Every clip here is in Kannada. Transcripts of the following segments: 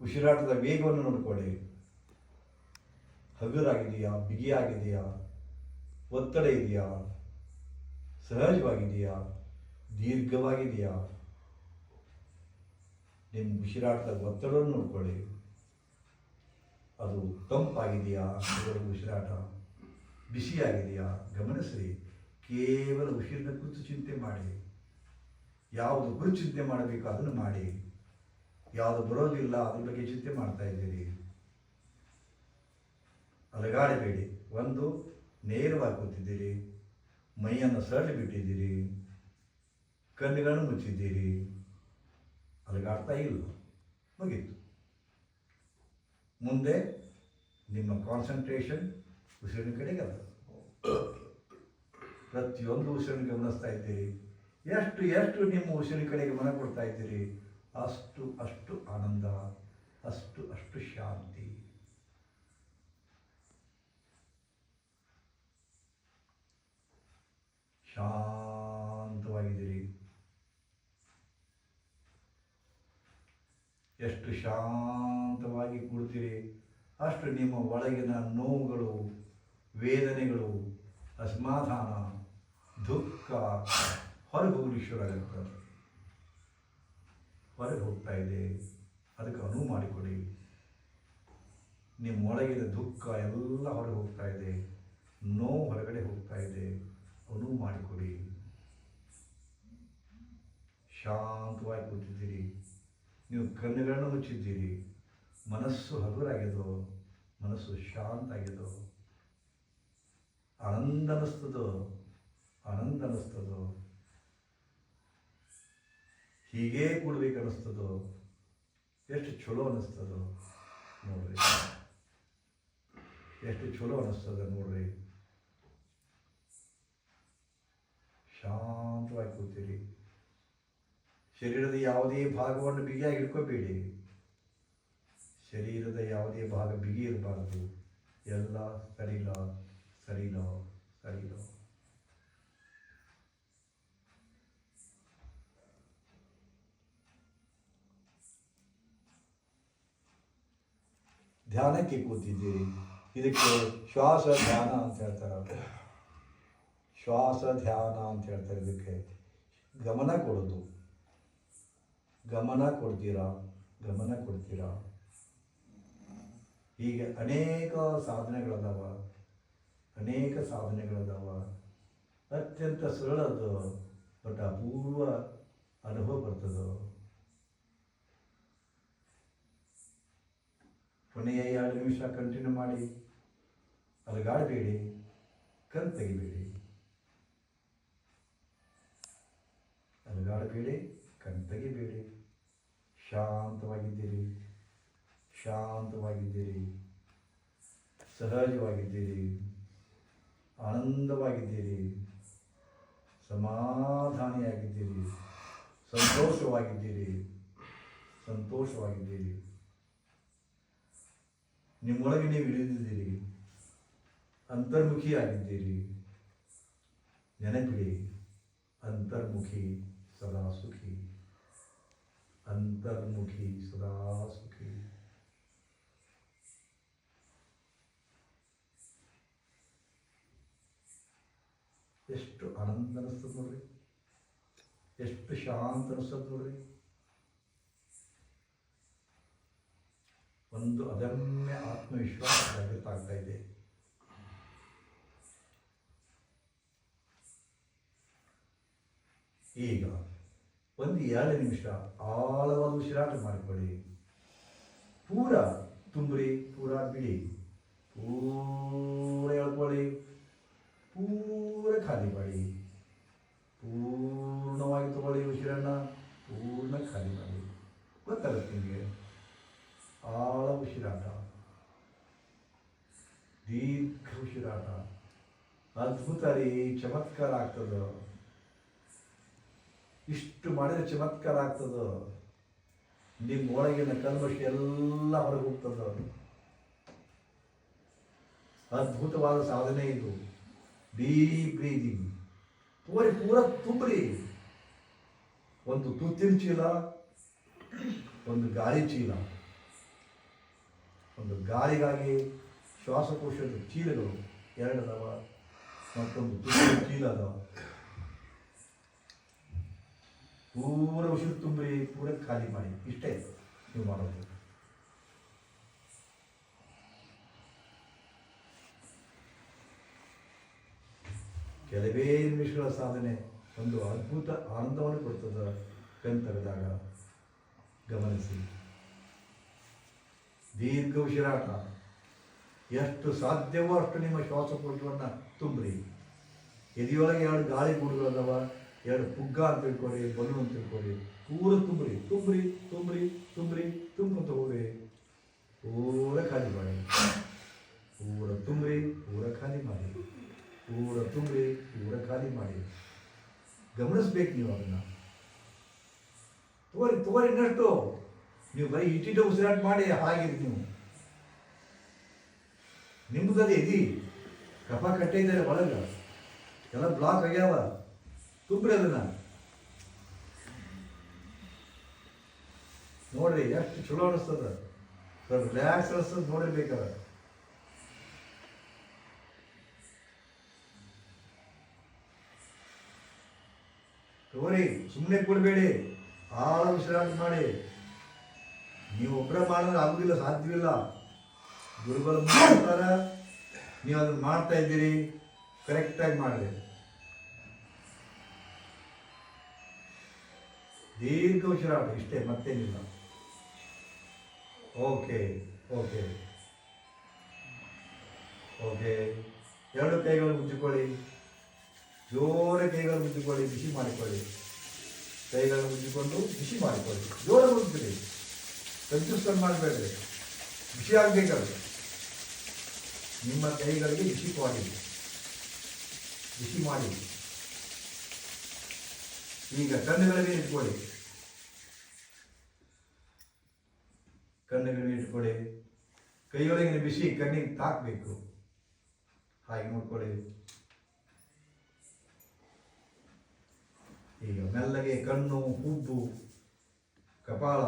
ಉಸಿರಾಟದ ವೇಗವನ್ನು ನೋಡಿಕೊಳ್ಳಿ. ಹಗುರಾಗಿದೆಯಾ, ಬಿಗಿಯಾಗಿದೆಯಾ, ಒತ್ತಡ ಇದೆಯಾ, ಸಹಜವಾಗಿದೆಯಾ, ದೀರ್ಘವಾಗಿದೆಯಾ? ನಿಮ್ಮ ಉಸಿರಾಟದ ಒತ್ತಡವನ್ನು ನೋಡ್ಕೊಳ್ಳಿ. ಅದು ತಂಪಾಗಿದೆಯಾ, ಅದರ ಉಸಿರಾಟ ಬಿಸಿಯಾಗಿದೆಯಾ ಗಮನಿಸಿ. ಕೇವಲ ಉಸಿರಿನ ಕುರಿತು ಚಿಂತೆ ಮಾಡಿ. ಯಾವುದು ಕುರಿತು ಚಿಂತೆ ಮಾಡಬೇಕು ಅದನ್ನು ಮಾಡಿ. ಯಾವುದು ಬರೋದಿಲ್ಲ ಅದ್ರ ಬಗ್ಗೆ ಚಿಂತೆ ಮಾಡ್ತಾ ಇದ್ದೀರಿ. ಅಲಗಾಡಬೇಡಿ. ಒಂದು, ನೇರವಾಗಿ ಕೂತಿದ್ದೀರಿ, ಮೈಯನ್ನು ಸರಳಿ ಬಿಟ್ಟಿದ್ದೀರಿ, ಕಣ್ಣುಗಳನ್ನು ಮುಚ್ಚಿದ್ದೀರಿ, ಅಲಗಾಡ್ತಾ ಇಲ್ಲ, ಮುಗೀತು. ಮುಂದೆ ನಿಮ್ಮ ಕಾನ್ಸಂಟ್ರೇಷನ್ ಉಸಿರಿನ ಕಡೆಗೆ ಅಲ್ಲ. ಪ್ರತಿಯೊಂದು ಉಸಿರನ್ನು ಗಮನಿಸ್ತಾ ಇದ್ದೀರಿ. ಎಷ್ಟು ಎಷ್ಟು ನಿಮ್ಮ ಉಸಿರಿನ ಕಡೆಗೆ ಮನ ಕೊಡ್ತಾ ಇದ್ದೀರಿ, ಅಷ್ಟು ಅಷ್ಟು ಆನಂದ, ಅಷ್ಟು ಅಷ್ಟು ಶಾಂತಿ. ಶಾಂತವಾಗಿದ್ದೀರಿ. ಎಷ್ಟು ಶಾಂತವಾಗಿ ಕೂಡ್ತೀರಿ ಅಷ್ಟು ನಿಮ್ಮ ಒಳಗಿನ ನೋವುಗಳು, ವೇದನೆಗಳು, ಅಸಮಾಧಾನ, ದುಃಖ ಹೊರಗೆ ಹೋಗಲಿಕ್ಕೆ ಶುರು ಆಗುತ್ತೆ. ಹೊರಗೆ ಹೋಗ್ತಾ ಇದೆ, ಅದಕ್ಕೆ ಅನುವು ಮಾಡಿಕೊಡಿ. ನಿಮ್ಮ ಒಳಗಿನ ದುಃಖ ಎಲ್ಲ ಹೊರಗೆ ಹೋಗ್ತಾ ಇದೆ, ನೋವು ಹೊರಗಡೆ ಹೋಗ್ತಾ ಇದೆ, ಅನುವು ಮಾಡಿಕೊಡಿ. ಶಾಂತವಾಗಿ ಕೂತಿದ್ದೀರಿ. ನೀವು ಕಣ್ಣುಗಳನ್ನು ಮುಚ್ಚಿದ್ದೀರಿ. ಮನಸ್ಸು ಹಗುರಾಗ್ಯದೋ, ಮನಸ್ಸು ಶಾಂತ ಆಗ್ಯದೋ, ಆನಂದ ಅನ್ನಿಸ್ತದೋ, ಆನಂದ ಅನ್ನಿಸ್ತದೋ, ಹೀಗೇ ಕೂಡ್ಬೇಕು ಅನ್ನಿಸ್ತದೋ, ಎಷ್ಟು ಚಲೋ ಅನ್ನಿಸ್ತದೋ ನೋಡ್ರಿ. ಎಷ್ಟು ಚಲೋ ಅನ್ನಿಸ್ತದ ನೋಡ್ರಿ. ಶಾಂತವಾಗಿ ಕೂತೀರಿ. ಶರೀರದ ಯಾವುದೇ ಭಾಗವನ್ನು ಬಿಗಿಯಾಗಿ ಹಿಡ್ಕೋಬೇಡಿ. ಶರೀರದ ಯಾವುದೇ ಭಾಗ ಬಿಗಿ ಇರಬಾರದು. ಎಲ್ಲ ಸರಿಲೋ ಸರಿಲೋ ಸರಿಲೋ. ಧ್ಯಾನಕ್ಕೆ ಕೂತಿದ್ದೀರಿ. ಇದಕ್ಕೆ ಶ್ವಾಸ ಧ್ಯಾನ ಅಂತ ಹೇಳ್ತಾರೆ. ಶ್ವಾಸ ಧ್ಯಾನ ಅಂತ ಹೇಳ್ತಾರೆ. ಇದಕ್ಕೆ ಗಮನ ಕೊಡೋದು. ಗಮನ ಕೊಡ್ತೀರಾ, ಗಮನ ಕೊಡ್ತೀರಾ. ಹೀಗೆ ಅನೇಕ ಸಾಧನೆಗಳದಾವ, ಅನೇಕ ಸಾಧನೆಗಳದಾವ. ಅತ್ಯಂತ ಸರಳದ ಬಟ್ ಅಪೂರ್ವ ಅನುಭವ ಬರ್ತದೆ. ಕೊನೆಯ 2 ನಿಮಿಷ ಕಂಟಿನ್ಯೂ ಮಾಡಿ. ಅಲಗಾಡಬೇಡಿ, ಕಣ್ ತೆಗಿಬೇಡಿ. ಅಲಗಾಡಬೇಡಿ, ಕಣ್ ತೆಗಿಬೇಡಿ. ಶಾಂತವಾಗಿದ್ದೀರಿ, ಶಾಂತವಾಗಿದ್ದೀರಿ, ಸಹಜವಾಗಿದ್ದೀರಿ, ಆನಂದವಾಗಿದ್ದೀರಿ, ಸಮಾಧಾನಿಯಾಗಿದ್ದೀರಿ, ಸಂತೋಷವಾಗಿದ್ದೀರಿ, ಸಂತೋಷವಾಗಿದ್ದೀರಿ. ನಿಮ್ಮೊಳಗೆ ನೀವು ಇಳಿದಿದ್ದೀರಿ, ಅಂತರ್ಮುಖಿಯಾಗಿದ್ದೀರಿ. ನೆನಪಿಡಿ, ಅಂತರ್ಮುಖಿ ಸದಾ ಸುಖಿ, ಅಂತರ್ಮುಖಿ ಸದಾ ಸುಖಿ. ಎಷ್ಟು ಆನಂದ ಅನಿಸ್ತದೆ ನೋಡ್ರಿ, ಎಷ್ಟು ಶಾಂತ ಅನಿಸ್ತದೆ ನೋಡ್ರಿ. ಒಂದು ಅದಮ್ಯ ಆತ್ಮವಿಶ್ವಾಸ ಜಾಗೃತಾಗ್ತಾ ಇದೆ. ಈಗ ಒಂದು 2 ನಿಮಿಷ ಆಳವಾದ ಉಸಿರಾಟ ಮಾಡಿಕೊಳ್ಳಿ. ಪೂರ ತುಂಬ್ರಿ, ಪೂರ ಬಿಡಿ, ಪೂರ ಎಳ್ಕೊಳ್ಳಿ, ಪೂರ ಖಾಲಿ ಮಾಡಿ. ಪೂರ್ಣವಾಗಿ ತಗೊಳ್ಳಿ ಉಸಿರನ್ನು, ಪೂರ್ಣ ಖಾಲಿ ಮಾಡಿ. ಗೊತ್ತಾಗುತ್ತೆ ನಿಮಗೆ. ಆಳ ಉಸಿರಾಟ, ದೀರ್ಘ ಉಸಿರಾಟ. ಅದ್ಭುತ ರೀ, ಚಮತ್ಕಾರ ಆಗ್ತದೆ. ಇಷ್ಟು ಮಾಡಿದರೆ ಚಮತ್ಕಾರ ಆಗ್ತದೆ. ನಿಮ್ಮ ಒಳಗಿನ ಕಲ್ಮಶ ಎಲ್ಲ ಹೊರಗೆ ಹೋಗ್ತದೆ. ಅದ್ಭುತವಾದ ಸಾಧನೆ ಇದು. Deep breathing. ಪೂರ ತುಂಬ್ರಿ. ಒಂದು ತುತ್ತಿನ ಚೀಲ, ಒಂದು ಗಾಳಿ ಚೀಲ, ಒಂದು ಗಾಳಿಗಾಗಿ ಶ್ವಾಸಕೋಶದ ಚೀಲಗಳು 2 ಅದಾವ, ಮತ್ತೊಂದು ತುಪ್ಪದ ಚೀಲ ಅದಾವ. ಪೂರ ಉಸಿರು ತುಂಬ್ರಿ, ಪೂರ ಖಾಲಿ ಮಾಡಿ. ಇಷ್ಟೇ ನೀವು ಮಾಡೋದು. ಕೆಲವೇ ನಿಮಿಷಗಳ ಸಾಧನೆ ಒಂದು ಅದ್ಭುತ ಆನಂದವನ್ನು ಕೊಡ್ತದೆ. ಕಣ್ ತೆಗೆದಾಗ ಗಮನಿಸಿ. ದೀರ್ಘ ಉಸಿರಾಟ, ಎಷ್ಟು ಸಾಧ್ಯವೋ ಅಷ್ಟು ನಿಮ್ಮ ಶ್ವಾಸಕೋಶವನ್ನು ತುಂಬ್ರಿ. ಎದೆಯೊಳಗೆ 2 ಗಾಳಿ ಗೂಡುಗಳದಾವ, 2 ಪುಗ್ಗ ಅಂತ ತಿಳ್ಕೊರಿ, ಬಲೂನ್ ಅಂತ ತಿಳ್ಕೊರಿ. ಪೂರ ತುಂಬ್ರಿ ತುಂಬ್ರಿ ತುಂಬ್ರಿ ತುಂಬ್ರಿ ತುಂಬ್ಕೊಂತ ಹೋಗ್ರಿ. ಪೂರ ಖಾಲಿ ಮಾಡಿ, ಪೂರ ತುಂಬ್ರಿ, ಪೂರ ಖಾಲಿ ಮಾಡಿ, ಪೂರ ತುಂಬ್ರಿ, ಪೂರ ಖಾಲಿ ಮಾಡಿ. ಗಮನಿಸ್ಬೇಕು ನೀವು ಅದನ್ನು. ತಗೋರಿ ಇನ್ನಷ್ಟು. ನೀವು ಬರೀ ಇಟ್ಟಿಟ ಉಸಿರಾಟ ಮಾಡಿ ಹಾಗಿರಿ. ನೀವು ನಿಮ್ಮದದೇ ಇದಿ ಕಫ ಕಟ್ಟೆ ಇದ್ದಾರೆ ಒಳಗೆ, ಎಲ್ಲ ಬ್ಲಾಕ್ ಆಗ್ಯಾವ. ತುಂಬ್ರಿ ಅದನ್ನ. ನೋಡ್ರಿ ಎಷ್ಟು ಚಲೋ ಅನಿಸ್ತದ, ಸ್ವಲ್ಪ ರಿಲ್ಯಾಕ್ಸ್ ಅನಿಸ್ತದ. ನೋಡ್ರಿ ಬೇಕಾದ ತಗೋರಿ. ಸುಮ್ಮನೆ ಕೊಡಬೇಡಿ, ಆಳ ಉಸಿರಾಟ ಮಾಡಿ. ನೀವು ಒಬ್ಬರೇ ಮಾಡಿದ್ರೆ ಆಗುದಿಲ್ಲ, ಸಾಧ್ಯವಿಲ್ಲ. ಗುರುಗಳು ಮಾಡ್ತಾರ, ನೀವು ಅದನ್ನು ಮಾಡ್ತಾ ಇದ್ದೀರಿ. ಕರೆಕ್ಟಾಗಿ ಮಾಡಿರಿ. ದೀರ್ಘ ಉಸಿರಾಟ, ಇಷ್ಟೇ, ಮತ್ತೇನಿಲ್ಲ. Okay okay okay. 2 ಕೈಗಳು ಮುಚ್ಚಿಕೊಳ್ಳಿ, ಜೋರ ಕೈಗಳು ಮುಚ್ಚಿಕೊಳ್ಳಿ, ಬಿಸಿ ಮಾಡಿಕೊಳ್ಳಿ. ಕೈಗಳನ್ನು ಮುಚ್ಚಿಕೊಂಡು ಬಿಸಿ ಮಾಡಿಕೊಳ್ಳಿ. ಜೋರ ಮುಚ್ಚಿರಿ, ಕನ್ಫ್ಯೂಷನ್ ಮಾಡಬೇಡ್ರಿ. ಬಿಸಿ ಆಗಬೇಕಲ್ಲ. ನಿಮ್ಮ ಕೈಗಳಿಗೆ ಬಿಸಿ ಮಾಡಿ, ಬಿಸಿ ಮಾಡಿ. ಈಗ ಕಣ್ಣುಗಳಿಗೆ ಇಟ್ಕೊಳ್ಳಿ, ಕಣ್ಣುಗಳಿಗೆ ಇಟ್ಕೊಳ್ಳಿ. ಕೈಯೊಳಗಿನ ಬಿಸಿ ಕಣ್ಣಿಗೆ ತಾಕಬೇಕು. ಹಾಗೆ ನೋಡ್ಕೊಳ್ಳಿ. ಈಗ ಮೆಲ್ಲಗೆ ಕಣ್ಣು, ಹುಬ್ಬು, ಕಪಾಳ,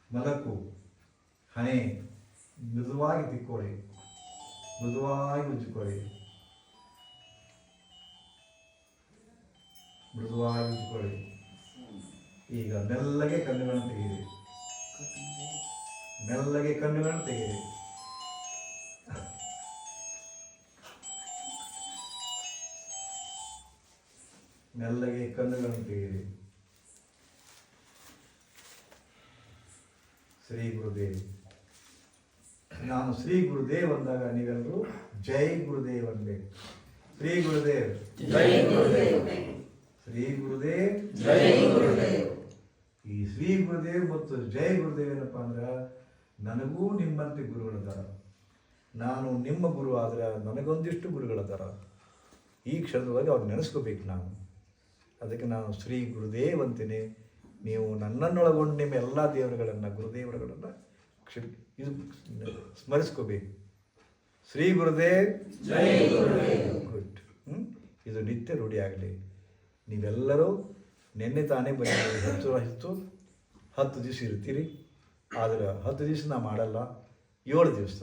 ಮಲಕು, ಹಣೆ ಮೃದುವಾಗಿ ತಿಕ್ಕೊಳ್ಳಿ, ಮೃದುವಾಗಿ ಉಜ್ಜಿಕೊಳ್ಳಿ, ಮೃದುವಾಗಿ ಉಜ್ಜಿಕೊಳ್ಳಿ. ಈಗ ಮೆಲ್ಲಗೆ ಕಣ್ಣುಗಳನ್ನು ತೆಗೀರಿ, ಮೆಲ್ಲಗೆ ಕಣ್ಣುಗಳನ್ನು ತೆಗೀರಿ. ಮೆಲ್ಲಗೆ ಕಣ್ಣುಗಳನ್ನು ತೆಗೀರಿ. ಶ್ರೀ ಗುರುದೇವ್. ನಾನು ಶ್ರೀ ಗುರುದೇವ್ ಅಂದಾಗ ನೀವೆಲ್ಲರೂ ಜೈ ಗುರುದೇವ್ ಅನ್ಬೇಕು. ಶ್ರೀ ಗುರುದೇವ್, ಜೈ ಗುರುದೇವ್. ಶ್ರೀ ಗುರುದೇವ್, ಜೈ ಗುರುದೇವ್. ಈ ಶ್ರೀ ಗುರುದೇವ್ ಮತ್ತು ಜೈ ಗುರುದೇವ್ ಏನಪ್ಪ ಅಂದ್ರೆ, ನನಗೂ ನಿಮ್ಮಂತೆ ಗುರುಗಳದಾರ. ನಾನು ನಿಮ್ಮ ಗುರು ಆದ್ರೆ ನನಗೊಂದಿಷ್ಟು ಗುರುಗಳದಾರ. ಈ ಕ್ಷಣದೊಳಗೆ ಅವ್ರು ನೆನೆಸ್ಕೋಬೇಕು ನಾವು. ಅದಕ್ಕೆ ನಾನು ಶ್ರೀ ಗುರುದೇವ್ ಅಂತೀನಿ. ನೀವು ನನ್ನನ್ನೊಳಗೊಂಡು ನಿಮ್ಮ ಎಲ್ಲ ದೇವರುಗಳನ್ನು, ಗುರುದೇವರುಗಳನ್ನು ಇದು ಸ್ಮರಿಸ್ಕೋಬೇಕು. ಶ್ರೀ ಗುರುದೇವ್, ಜೈ ಗುರುದೇವ್. ಗುಡ್. ಇದು ನಿತ್ಯ ರೂಢಿ ಆಗಲಿ. ನೀವೆಲ್ಲರೂ ನಿನ್ನೆ ತಾನೇ ಬನ್ನಿ. ಹೆಚ್ಚು 10 ದಿವಸ ಇರ್ತೀರಿ. ಆದರೆ 10 ದಿವಸ ನಾ ಮಾಡಲ್ಲ, 7 ದಿವಸ.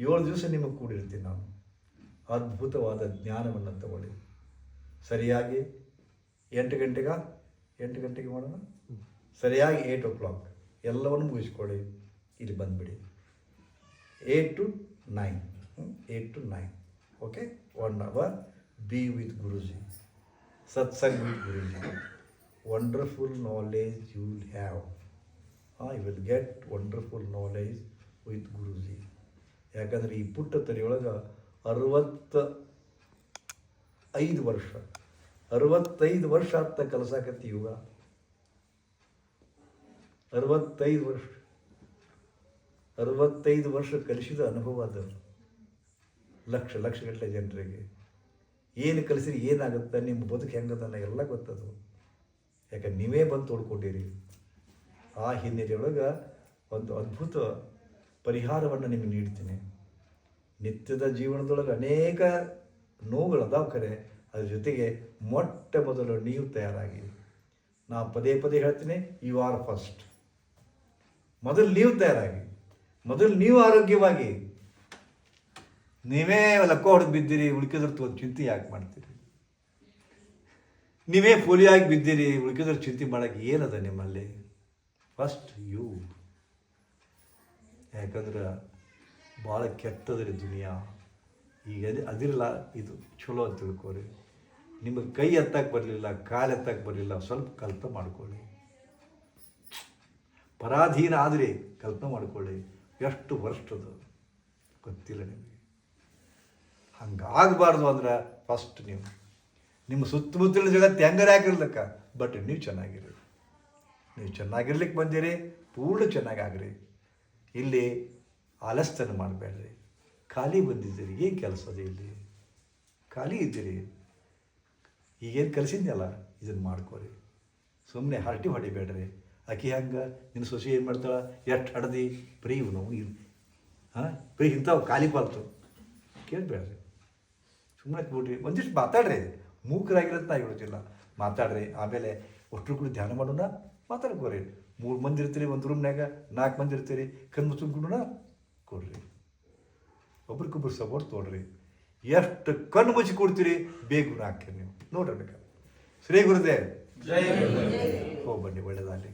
7 ದಿವಸ ನಿಮಗೆ ಕೂಡಿರ್ತೀನಿ ನಾನು. ಅದ್ಭುತವಾದ ಜ್ಞಾನವನ್ನು ತಗೊಳ್ಳಿ. ಸರಿಯಾಗಿ 8 ಗಂಟೆಗೆ ಮಾಡೋಣ. ಸರಿಯಾಗಿ 8 o'clock ಎಲ್ಲವನ್ನು ಮುಗಿಸ್ಕೊಳ್ಳಿ. ಇಲ್ಲಿ ಬಂದುಬಿಡಿ. 8 to 9. 8 to 9. Okay. 1 hour be with Guruji. Satsang with Guruji. Wonderful knowledge you will have. You will get wonderful knowledge with Guruji. ಯಾಕಂದರೆ ಈ ಪುಟ್ಟ ತಲೆಯೊಳಗೆ 65 ವರ್ಷ 65 ವರ್ಷ ಅಂತ ಕಲಸಾಕತ್ತಿ ಯುಗ. 65 ವರ್ಷ 65 ವರ್ಷ ಕಲಿಸಿದ ಅನುಭವ ಅದು. ಲಕ್ಷಗಟ್ಟಲೆ ಜನರಿಗೆ ಏನು ಕಲಿಸಿರಿ, ಏನಾಗುತ್ತೆ, ನಿಮ್ಮ ಬದುಕು ಹೆಂಗದನ್ನ ಎಲ್ಲ ಗೊತ್ತದು. ಯಾಕಂದ್ರೆ ನೀವೇ ಬಂದು ತೋಡ್ಕೊಂಡಿರಿ. ಆ ಹಿನ್ನೆಲೆಯೊಳಗೆ ಒಂದು ಅದ್ಭುತ ಪರಿಹಾರವನ್ನು ನಿಮಗೆ ನೀಡ್ತೀನಿ. ನಿತ್ಯದ ಜೀವನದೊಳಗೆ ಅನೇಕ ನೋವುಗಳದಾವ ಖರೆ. ಅದ್ರ ಜೊತೆಗೆ ಮೊಟ್ಟ ಮೊದಲು ನೀವು ತಯಾರಾಗಿ. ನಾ ಪದೇ ಹೇಳ್ತೀನಿ, ಯು ಆರ್ ಫಸ್ಟ್. ಮೊದಲು ನೀವು ತಯಾರಾಗಿ. ಮೊದಲು ನೀವು ಆರೋಗ್ಯವಾಗಿ. ನೀವೇ ಲಕ್ಕ ಹೊಡೆದು ಬಿದ್ದೀರಿ, ಉಳ್ಕಿದ್ರ ಚಿಂತೆ ಯಾಕೆ ಮಾಡ್ತೀರಿ? ನೀವೇ ಪೋಲಿಯಾಗಿ ಬಿದ್ದೀರಿ, ಉಳ್ಕಿದ್ರ ಚಿಂತೆ ಮಾಡೋಕ್ಕೆ ಏನದ ನಿಮ್ಮಲ್ಲಿ? First you. ಯಾಕಂದ್ರೆ ಭಾಳ ಕೆಟ್ಟದ್ರಿ ದುನಿಯಾ. ಈಗ ಅದಿರಲ್ಲ, ಇದು ಚಲೋ ಅಂತ ತಿಳ್ಕೊರಿ. ನಿಮಗೆ ಕೈ ಎತ್ತಕ್ಕೆ ಬರಲಿಲ್ಲ, ಕಾಲು ಎತ್ತಕ್ಕೆ ಬರಲಿಲ್ಲ, ಸ್ವಲ್ಪ ಕಲ್ಪನೆ ಮಾಡ್ಕೊಳ್ಳಿ. ಪರಾಧೀನ ಆದರೆ ಕಲ್ಪನೆ ಮಾಡ್ಕೊಳ್ಳಿ, ಎಷ್ಟು ವರ್ಷದ್ದು ಗೊತ್ತಿಲ್ಲ ನಿಮಗೆ. ಹಂಗಾಗಬಾರ್ದು ಅಂದ್ರೆ ಫಸ್ಟ್ ನಿಮ್ಮ ಸುತ್ತಮುತ್ತಲಿನ ಜಗತ್ತು ಹೆಂಗಾರೆ ಆಗಿರ್ಲಕ್ಕ, ಬಟ್ ನೀವು ಚೆನ್ನಾಗಿರಿ. ನೀವು ಚೆನ್ನಾಗಿರ್ಲಿಕ್ಕೆ ಬಂದಿರಿ, ಪೂರ್ಣ ಚೆನ್ನಾಗಾಗ್ರಿ. ಇಲ್ಲಿ ಆಲಸ್ಯನ ಮಾಡಬೇಡ್ರಿ. ಖಾಲಿ ಬಂದಿದ್ದೀರಿ, ಏನು ಕೆಲಸ ಅದೇ ಇಲ್ಲಿ? ಖಾಲಿ ಇದ್ದೀರಿ, ಈಗೇನು ಕಲಿಸಿದ್ನಲ್ಲ ಇದನ್ನು ಮಾಡ್ಕೊರಿ. ಸುಮ್ಮನೆ ಹರಟಿ ಹೊಡಿಬೇಡ್ರಿ. ಆಕೆ ಹಂಗೆ ನಿನ್ನ ಸೊಸೆ ಏನು ಮಾಡ್ತಾಳೆ, ಎಷ್ಟು ಹಡ್ದು ಬರೀ ಇವನು ಬರೀ ಇಂಥವು ಖಾಲಿ ಪಾಲ್ತು ಕೇಳಬೇಡ್ರಿ. ಸುಮ್ಮನೆ ಬಿಡ್ರಿ, ಒಂದಿಷ್ಟು ಮಾತಾಡ್ರಿ. ಮೂಕರಾಗಿರೋದು ನಾ ಹೇಳೋದಿಲ್ಲ, ಮಾತಾಡ್ರಿ. ಆಮೇಲೆ ಒಟ್ಟರು ಕೂಡ ಧ್ಯಾನ ಮಾಡೋಣ, ಮಾತಾಡ್ಕೋರಿ. 3 ಮಂದಿ ಇರ್ತೀರಿ ಒಂದು ರೂಮ್ನಾಗ, 4 ಮಂದಿ ಇರ್ತೀರಿ, ಕಣ್ಣು ತುಂಬಿಕೊಡೋಣ ಕೊಡ್ರಿ. ಒಬ್ರಿಗೊಬ್ರು ಸಪೋರ್ಟ್ ತೊಗೊಳ್ರಿ. ಎಷ್ಟು ಕಣ್ಣು ಮುಚ್ಚಿ ಕೊಡ್ತೀರಿ, ಬೇಗ ಹಾಕ್ತೀರಿ ನೀವು ನೋಡ್ರಿ. ಬೇಕಾದ್ರೆ ಶ್ರೀ ಗುರುದೇವ್ ಹೋಗಿ ಬನ್ನಿ, ಒಳ್ಳೆಯದಾಗಲಿ.